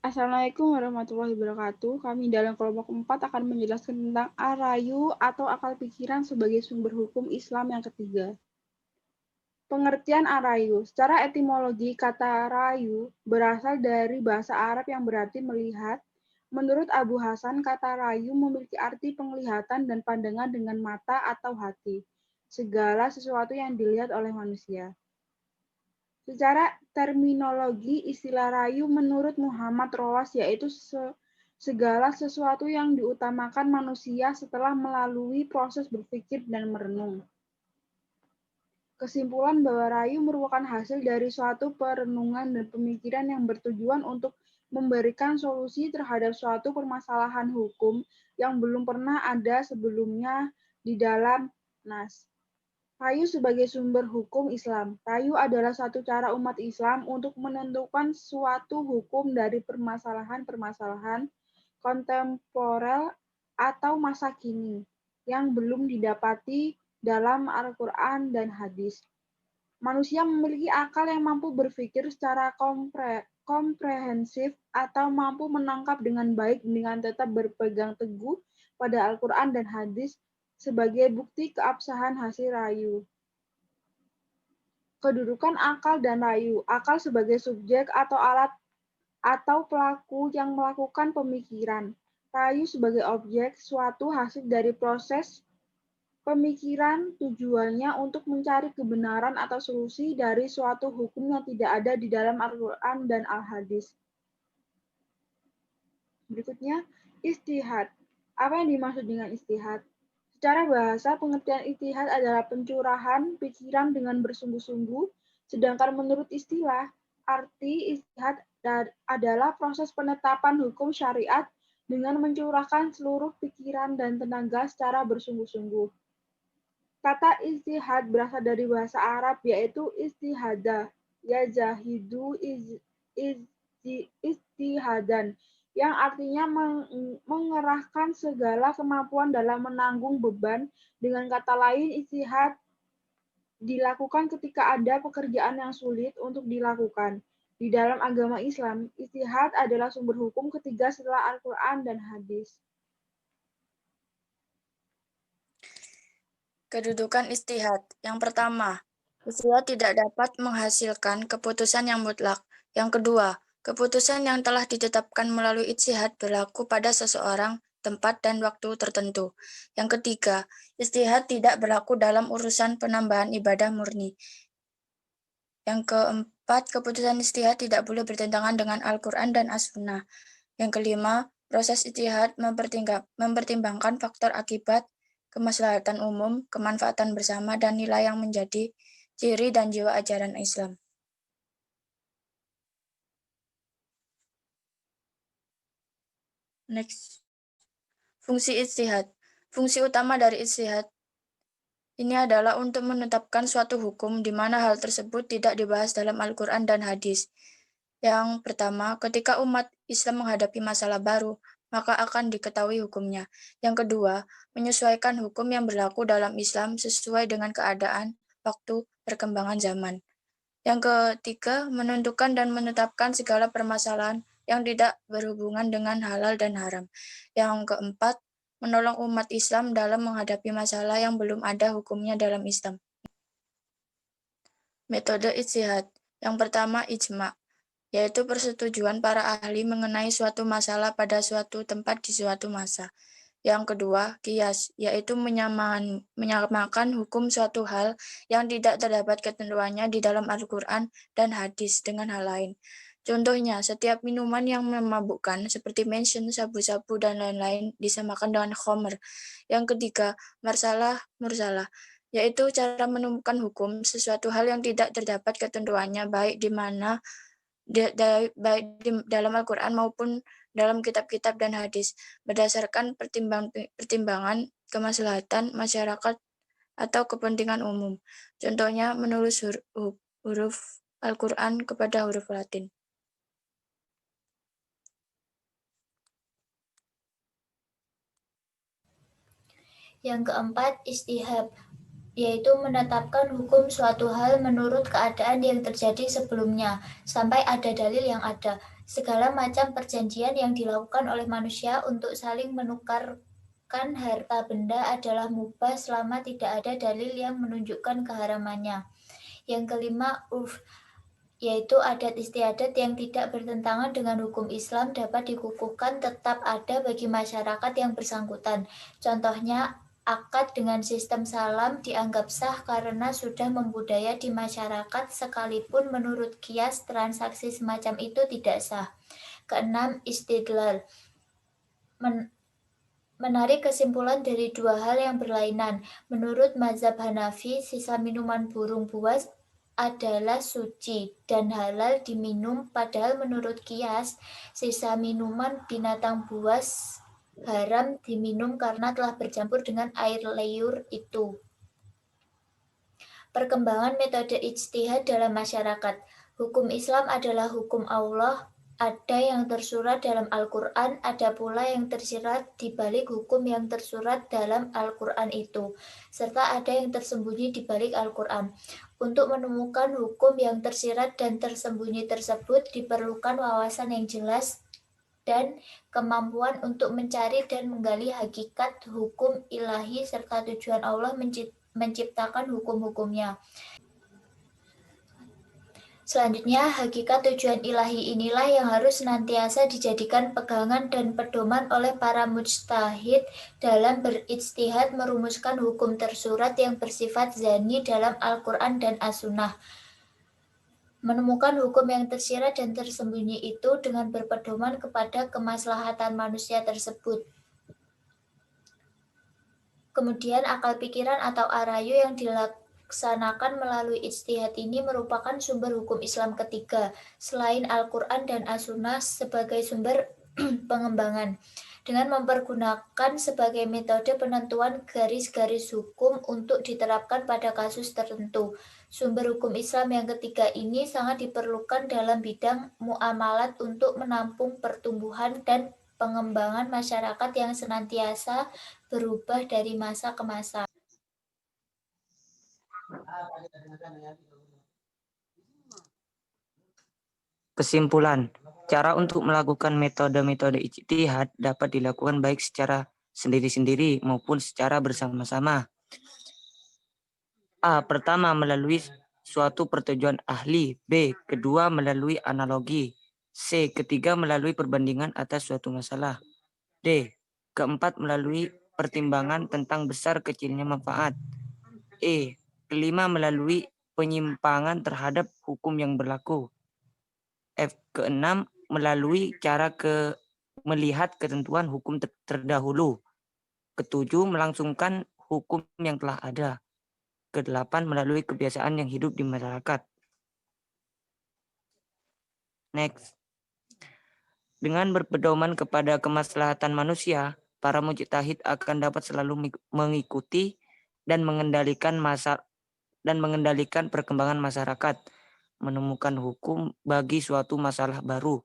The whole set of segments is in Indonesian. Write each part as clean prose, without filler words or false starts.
Assalamualaikum warahmatullahi wabarakatuh. Kami dalam kelompok 4 akan menjelaskan tentang arayu atau akal pikiran sebagai sumber hukum Islam yang ketiga. Pengertian arayu. Secara etimologi, kata rayu berasal dari bahasa Arab yang berarti melihat. Menurut Abu Hasan, kata rayu memiliki arti penglihatan dan pandangan dengan mata atau hati. Segala sesuatu yang dilihat oleh manusia. Secara terminologi, istilah rayu menurut Muhammad Rawas yaitu segala sesuatu yang diutamakan manusia setelah melalui proses berpikir dan merenung. Kesimpulan bahwa rayu merupakan hasil dari suatu perenungan dan pemikiran yang bertujuan untuk memberikan solusi terhadap suatu permasalahan hukum yang belum pernah ada sebelumnya di dalam nas. Rayu sebagai sumber hukum Islam. Rayu adalah satu cara umat Islam untuk menentukan suatu hukum dari permasalahan-permasalahan kontemporer atau masa kini yang belum didapati dalam Al-Quran dan hadis. Manusia memiliki akal yang mampu berpikir secara komprehensif atau mampu menangkap dengan baik dengan tetap berpegang teguh pada Al-Quran dan hadis sebagai bukti keabsahan hasil rayu. Kedudukan akal dan rayu. Akal sebagai subjek atau alat atau pelaku yang melakukan pemikiran. Rayu sebagai objek, suatu hasil dari proses pemikiran tujuannya untuk mencari kebenaran atau solusi dari suatu hukum yang tidak ada di dalam Al-Quran dan Al-Hadis. Berikutnya, ijtihad. Apa yang dimaksud dengan ijtihad? Secara bahasa, pengertian ijtihad adalah pencurahan pikiran dengan bersungguh-sungguh, sedangkan menurut istilah, arti ijtihad adalah proses penetapan hukum syariat dengan mencurahkan seluruh pikiran dan tenaga secara bersungguh-sungguh. Kata ijtihad berasal dari bahasa Arab yaitu ijtihada, yajahidu ijtihadan, yang artinya mengerahkan segala kemampuan dalam menanggung beban. Dengan kata lain, ijtihad dilakukan ketika ada pekerjaan yang sulit untuk dilakukan. Di dalam agama Islam, ijtihad adalah sumber hukum ketiga setelah Al-Quran dan hadis. Kedudukan ijtihad. Yang pertama, ijtihad tidak dapat menghasilkan keputusan yang mutlak. Yang kedua, keputusan yang telah ditetapkan melalui ijtihad berlaku pada seseorang, tempat, dan waktu tertentu. Yang ketiga, ijtihad tidak berlaku dalam urusan penambahan ibadah murni. Yang keempat, keputusan ijtihad tidak boleh bertentangan dengan Al-Quran dan As-Sunnah. Yang kelima, proses ijtihad mempertimbangkan faktor akibat, kemaslahatan umum, kemanfaatan bersama, dan nilai yang menjadi ciri dan jiwa ajaran Islam. Next. Fungsi ijtihad. Fungsi utama dari ijtihad ini adalah untuk menetapkan suatu hukum di mana hal tersebut tidak dibahas dalam Al-Quran dan hadis. Yang pertama, ketika umat Islam menghadapi masalah baru, maka akan diketahui hukumnya. Yang kedua, menyesuaikan hukum yang berlaku dalam Islam sesuai dengan keadaan, waktu, perkembangan zaman. Yang ketiga, menentukan dan menetapkan segala permasalahan yang tidak berhubungan dengan halal dan haram. Yang keempat, menolong umat Islam dalam menghadapi masalah yang belum ada hukumnya dalam Islam. Metode ijtihad. Yang pertama, ijma', yaitu persetujuan para ahli mengenai suatu masalah pada suatu tempat di suatu masa. Yang kedua, qiyas, yaitu menyamakan hukum suatu hal yang tidak terdapat ketentuannya di dalam Al-Quran dan hadis dengan hal lain. Contohnya, setiap minuman yang memabukkan seperti mention, sabu-sabu, dan lain-lain disamakan dengan khomer. Yang ketiga, mursalah, yaitu cara menemukan hukum sesuatu hal yang tidak terdapat ketentuannya baik di dalam Al-Quran maupun dalam kitab-kitab dan hadis, berdasarkan pertimbangan kemaslahatan masyarakat atau kepentingan umum. Contohnya, menulis huruf Al-Quran kepada huruf Latin. Yang keempat, ijtihad, yaitu menetapkan hukum suatu hal menurut keadaan yang terjadi sebelumnya, sampai ada dalil yang ada. Segala macam perjanjian yang dilakukan oleh manusia untuk saling menukarkan harta benda adalah mubah selama tidak ada dalil yang menunjukkan keharamannya. Yang kelima, yaitu adat istiadat yang tidak bertentangan dengan hukum Islam dapat dikukuhkan tetap ada bagi masyarakat yang bersangkutan. Contohnya, akad dengan sistem salam dianggap sah karena sudah membudaya di masyarakat sekalipun menurut kias transaksi semacam itu tidak sah. Keenam, istidlal. Menarik kesimpulan dari dua hal yang berlainan. Menurut mazhab Hanafi, sisa minuman burung buas adalah suci dan halal diminum, padahal menurut kias, sisa minuman binatang buas haram diminum karena telah bercampur dengan air liur itu. Perkembangan metode ijtihad dalam masyarakat. Hukum Islam adalah hukum Allah. Ada yang tersurat dalam Al-Quran, ada pula yang tersirat di balik hukum yang tersurat dalam Al-Quran itu, serta ada yang tersembunyi di balik Al-Quran. Untuk menemukan hukum yang tersirat dan tersembunyi tersebut diperlukan wawasan yang jelas dan kemampuan untuk mencari dan menggali hakikat hukum ilahi serta tujuan Allah menciptakan hukum-hukumnya. Selanjutnya, hakikat tujuan ilahi inilah yang harus senantiasa dijadikan pegangan dan pedoman oleh para mujtahid dalam berijtihad merumuskan hukum tersurat yang bersifat zani dalam Al-Quran dan As-Sunnah. Menemukan hukum yang tersirat dan tersembunyi itu dengan berpedoman kepada kemaslahatan manusia tersebut. Kemudian akal pikiran atau arayu yang dilaksanakan melalui ijtihad ini merupakan sumber hukum Islam ketiga, selain Al-Quran dan As-Sunnah sebagai sumber pengembangan. Dengan mempergunakan sebagai metode penentuan garis-garis hukum untuk diterapkan pada kasus tertentu. Sumber hukum Islam yang ketiga ini sangat diperlukan dalam bidang muamalat untuk menampung pertumbuhan dan pengembangan masyarakat yang senantiasa berubah dari masa ke masa. Kesimpulan, cara untuk melakukan metode-metode ijtihad dapat dilakukan baik secara sendiri-sendiri maupun secara bersama-sama. A. Pertama, melalui suatu pertujuan ahli. B. Kedua, melalui analogi. C. Ketiga, melalui perbandingan atas suatu masalah. D. Keempat, melalui pertimbangan tentang besar kecilnya manfaat. E. Kelima, melalui penyimpangan terhadap hukum yang berlaku. F. Keenam, melalui cara melihat ketentuan hukum terdahulu. Ketujuh, melangsungkan hukum yang telah ada. Kedelapan, melalui kebiasaan yang hidup di masyarakat. Next. Dengan berpedoman kepada kemaslahatan manusia, para mujtahid akan dapat selalu mengikuti dan mengendalikan perkembangan masyarakat, menemukan hukum bagi suatu masalah baru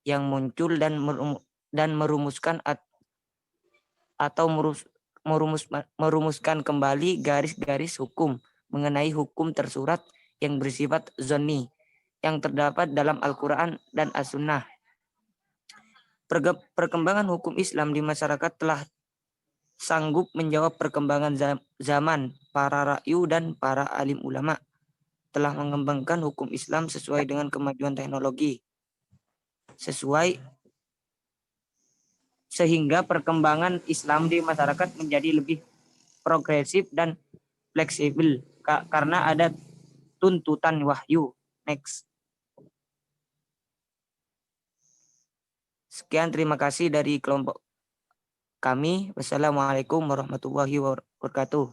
yang muncul dan merumuskan atau merumuskan kembali garis-garis hukum mengenai hukum tersurat yang bersifat zonni yang terdapat dalam Al-Quran dan As-Sunnah. Perkembangan hukum Islam di masyarakat telah sanggup menjawab perkembangan zaman. Para ra'yu dan para alim ulama telah mengembangkan hukum Islam sesuai dengan kemajuan teknologi. Sehingga perkembangan Islam di masyarakat menjadi lebih progresif dan fleksibel karena ada tuntutan wahyu. Next. Sekian, terima kasih dari kelompok kami. Wassalamualaikum warahmatullahi wabarakatuh.